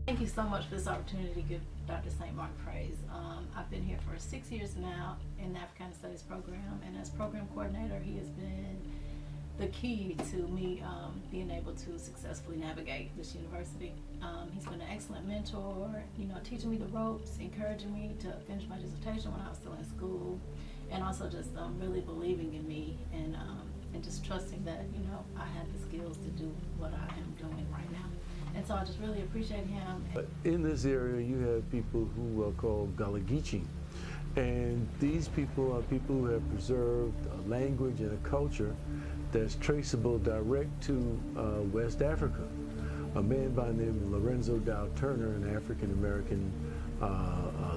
Thank you so much for this opportunity to give Dr. St. Mark praise. I've been here for 6 years now in the Africana Studies program, and as program coordinator, he has been the key to me being able to successfully navigate this university. He's been an excellent mentor, teaching me the ropes, encouraging me to finish my dissertation when I was still in school, and also just really believing in me and just trusting that, I had the skills to do what I am doing right now. And so I just really appreciate him. In this area, you have people who are called Gullah-Geechee. And these people are people who have preserved a language and a culture that's traceable direct to West Africa. A man by the name of Lorenzo Dow Turner, an African-American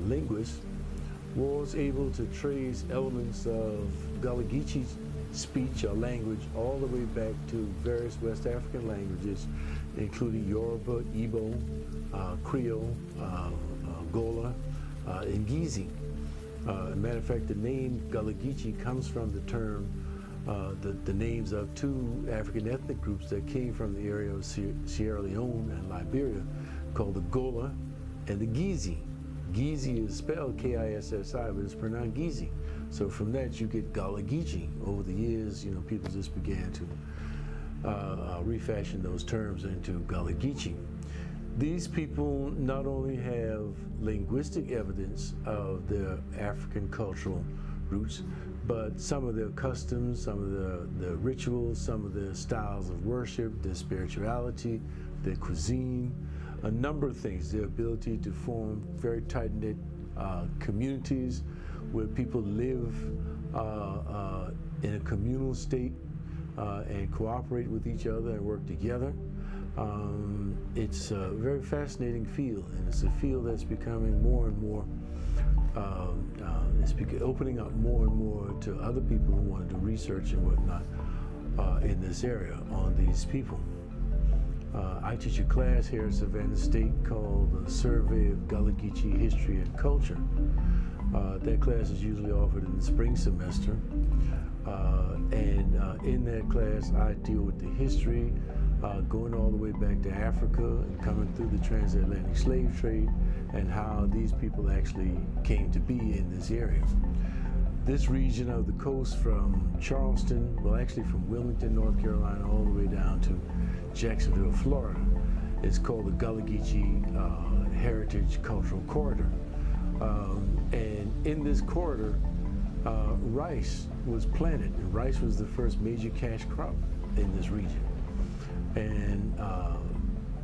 linguist, was able to trace elements of Gullah-Geechee speech or language all the way back to various West African languages, including Yoruba, Igbo, Creole, Gola, and Geechee. As a matter of fact, the name Gullah-Geechee comes from the term, the names of two African ethnic groups that came from the area of Sierra Leone and Liberia, called the Gola and the Geechee. Geechee is spelled K-I-S-S-I, but it's pronounced Geechee. So from that you get Gullah-Geechee. Over the years, people just began to refashion those terms into Gullah-Geechee. These people not only have linguistic evidence of their African cultural roots, but some of their customs, some of the rituals, some of their styles of worship, their spirituality, their cuisine, a number of things, their ability to form very tight-knit communities where people live in a communal state and cooperate with each other and work together. It's a very fascinating field, and it's a field that's becoming more and more, it's opening up more and more to other people who want to do research and whatnot in this area on these people. I teach a class here at Savannah State called the Survey of Gullah-Geechee History and Culture. That class is usually offered in the spring semester. In that class, I deal with the history, going all the way back to Africa and coming through the transatlantic slave trade and how these people actually came to be in this area. This region of the coast from Charleston, well actually from Wilmington, North Carolina, all the way down to Jacksonville, Florida, is called the Gullah-Geechee Heritage Cultural Corridor. And in this corridor, rice was planted, and rice was the first major cash crop in this region. And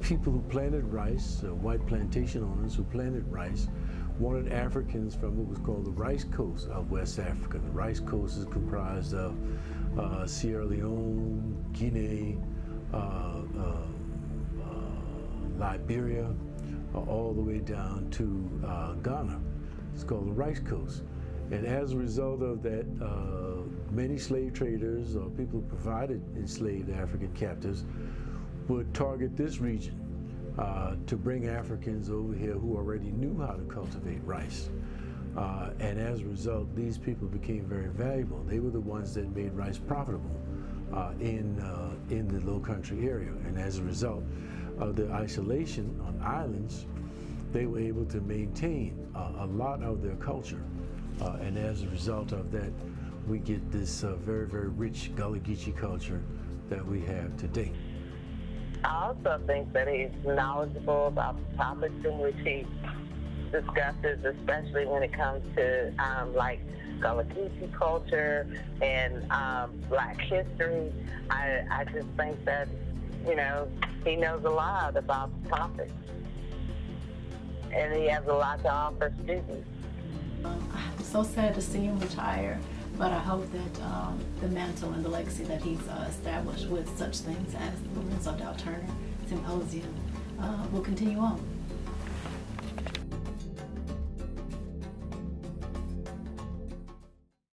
people who planted rice, white plantation owners who planted rice, wanted Africans from what was called the rice coast of West Africa. The rice coast is comprised of Sierra Leone, Guinea, Liberia, all the way down to Ghana. It's called the rice coast. And as a result of that, many slave traders or people who provided enslaved African captives would target this region to bring Africans over here who already knew how to cultivate rice. And as a result, these people became very valuable. They were the ones that made rice profitable in the Low Country area. And as a result of the isolation on islands, they were able to maintain a lot of their culture. And as a result of that, we get this very, very rich Gullah-Geechee culture that we have today. I also think that he's knowledgeable about the topics in which he discusses, especially when it comes to like Gullah-Geechee culture and Black history. I just think that, he knows a lot about the topics. And he has a lot to offer students. I'm so sad to see him retire, but I hope that the mantle and the legacy that he's established with such things as the Lorenzo Dow Turner Symposium will continue on.